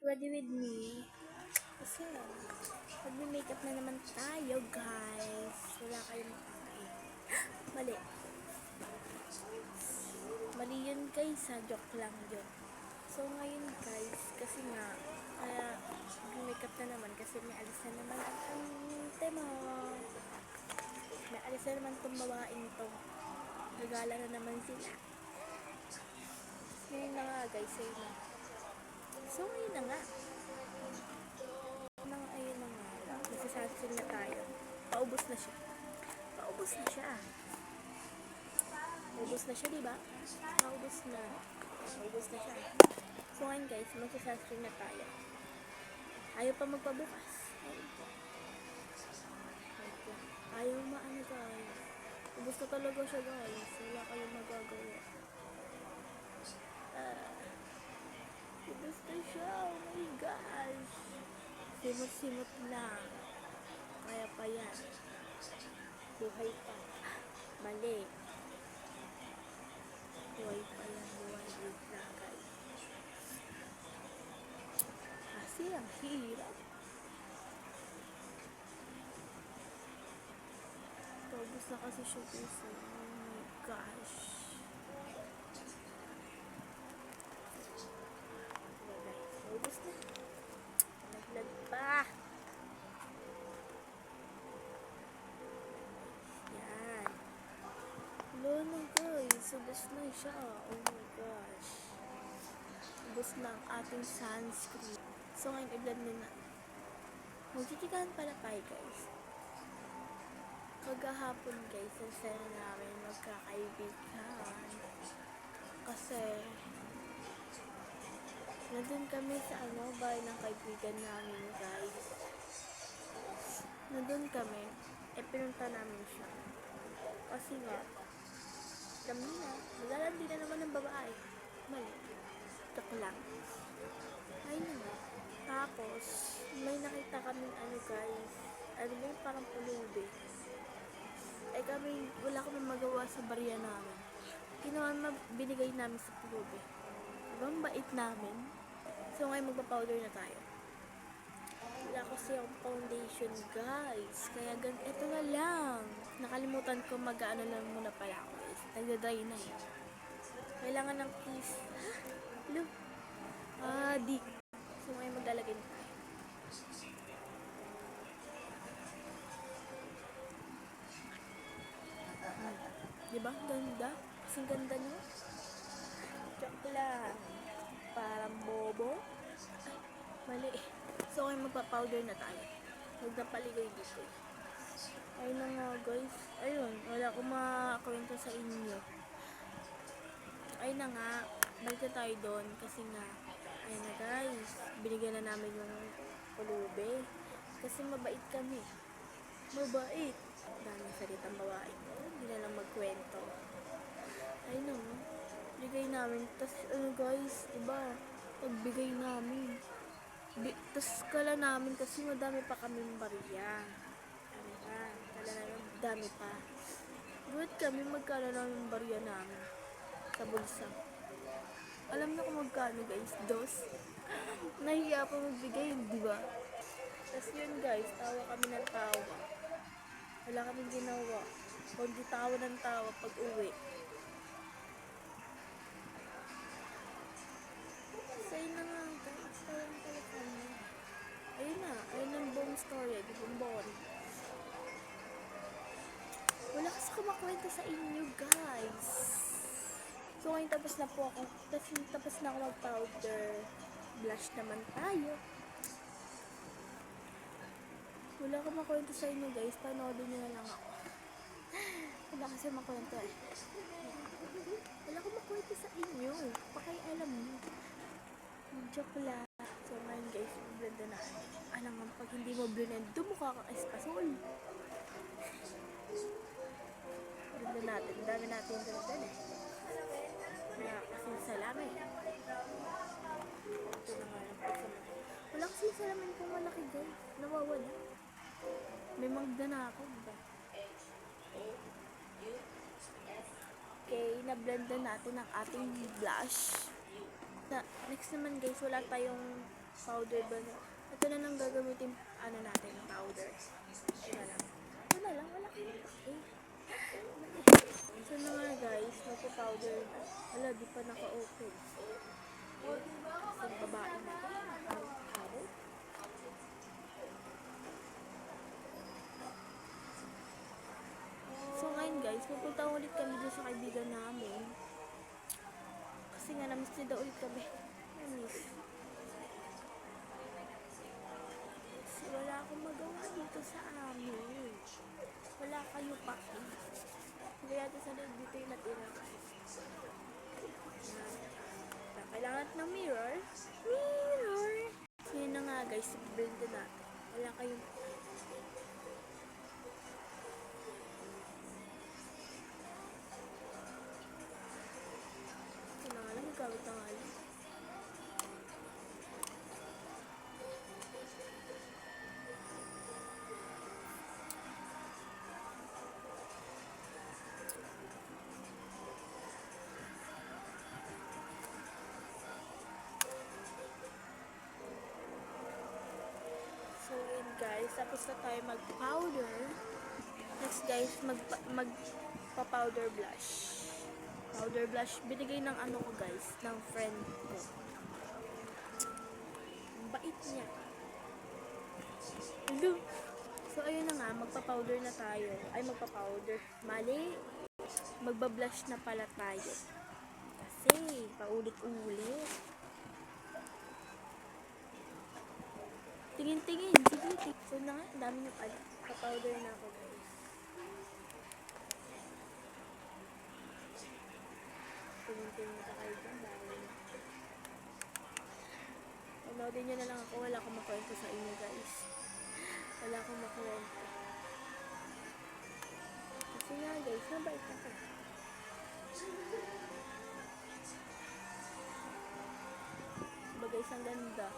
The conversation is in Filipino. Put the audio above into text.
ready with me. Kasi, magme-makeup na naman tayo, guys. Wala kayong makakain. Mali. Mali yun, guys, ha? Joke lang yun. So, ngayon, guys, kasi nga, mag-makeup na naman kasi may alis na naman ang tema. May alis na naman itong babaeng to. Nagala na naman sila. Ngayon na nga, guys, ayun na. So, ngayon na nga. Ayun na nga. Nagsasansin na tayo. Paubos na siya. Paubos na siya. Paubos na siya, diba? Paubos na. Paubos na siya. So, ngayon, guys, magsasansin na tayo. Ayaw pa magpabukas. Ayaw maano, guys. Ubos na talaga siya, guys. Wala kayong magagawa. Ubos na siya. Oh my gosh. Simot-simot lang. Kaya pa yan. Buhay pa. Mali. Buhay pa yan. Buhay. Wait lang, guys. Kasi ang hirap. Ubos na kasi siya, guys. Oh my gosh. Ubos na. Naglag pa. Yan. Hello na, guys. Ubos na siya. Oh my gosh. Ubos na ang ating sunscreen. So, ngayon i-blend na. Magtitigahan pala tayo, guys. Kagahapon, guys, ang sana namin magkakaibigan. Kasi, nandun kami sa bahay ng kaibigan namin, guys. Nandun kami, pinunta namin siya. Kasi nga, alam niyo na, maglalandi na naman ng babae. Mali. Joke lang. Ayun nga. Tapos, may nakita kaming guys. Ano mo, parang pulubi. Kami, wala kami magawa sa barya namin. Binigay namin sa pulubi. Ibang bait namin. So, ngayon magpa-powder na tayo. Wala kasi akong foundation, guys. Kaya ito na lang. Nakalimutan ko mag-ano lang muna pala ako, guys. Nagda-dry na eh. Kailangan ng kiss. Look. Di. So, ngayon maglalagay na tayo. Diba? Ganda. Kasing ganda nyo. Joke lang. Parang bobo. Ay, mali. So, ngayon magpa-powder na tayo. Huwag na paligay dito. Ayun na nga, guys. Ayun. Wala akong makakwento sa inyo. Ayun na nga. Balik na tayo doon. Kasi nga, ayun na, guys. Binigyan na namin yung pulubi. Kasi mabait kami. Mabait. Daming salitang babae. Hindi na lang magkwento. Ayun na nga. Bigay namin. Tapos, guys, diba? Pagbigay namin. Tapos, kala namin kasi madami pa kaming barya. Ano ba? Kala namin dami pa. Good kami magkala namin barya namin. Sa bulsa. Alam na kung magkano, guys. Dos. Nahiya pa magbigay, diba? Tapos yun, guys. Tawa kami ng tawa. Wala kaming ginawa. Kundi tawa ng tawa pag uwi. Ayun na nga, guys. Ayun pala kami. Ayun na. Ayun ang buong story. Di bumbon. Wala kasi kumakwento sa inyo, guys. So, ngayon tapos na po ako. Tapos na ako mag-powder. Blush naman tayo. Wala akong makwento sa inyo, guys. Panoodin nyo na lang ako. Wala kasi makwento eh. Wala akong makwento sa inyo. Pakialam nyo. Joke lang. So, ngayon, guys, blend na. Alam mo, pag hindi mo blend, dumukha kang espasol. Blend natin. Dami natin yung blend eh. Wala kasing salamin. Ito na nga yung pagsamin. Wala kasing salamin kung malaki, guys. Nawawala. May magda na ako, diba? Okay, na-blend na natin ang ating blush. Next naman, guys, wala tayong Powder ba na? Ito na lang gagamitin, ano natin, powder. Ito na lang. Ito na lang, wala kang pake. So na nga guys, magpa-powder na. Wala, di pa naka-open. Isang babae na ito. Araw. So ngayon guys, pupunta ulit kami dun sa kaibigan namin. Kasi nga, namiss niya daw ulit kami. Namiss. Kasi wala akong magawa dito sa amin. Wala kayo pa. Kaya ito sa leg dito yung natira guys. Kailangan natin ng mirror. Mirror! So yun na nga guys, i-blend na natin. Wala kayong ito na nga lang, gamit na nga lang. So yun guys, tapos na tayo mag-powder. Next guys, magpa-powder blush. Powder blush, binigay ng ano ko guys, ng friend ko. Ang bait niya. Hello. So ayun na nga, magpa-powder na tayo. Ay, magpa-powder. Mali. Magba-blush na pala tayo. Kasi, paulit-ulit. Tingin-tingin. Sige. So na nga, ang dami na pala. Pa-powder na ako guys. Tingin-tingin na kayo dyan. Dahil panoodin nyo na lang ako. Wala akong makwento sa inyo guys. Wala akong makwento. Kasi nga guys, mabait ako. Diba guys, ang ganda.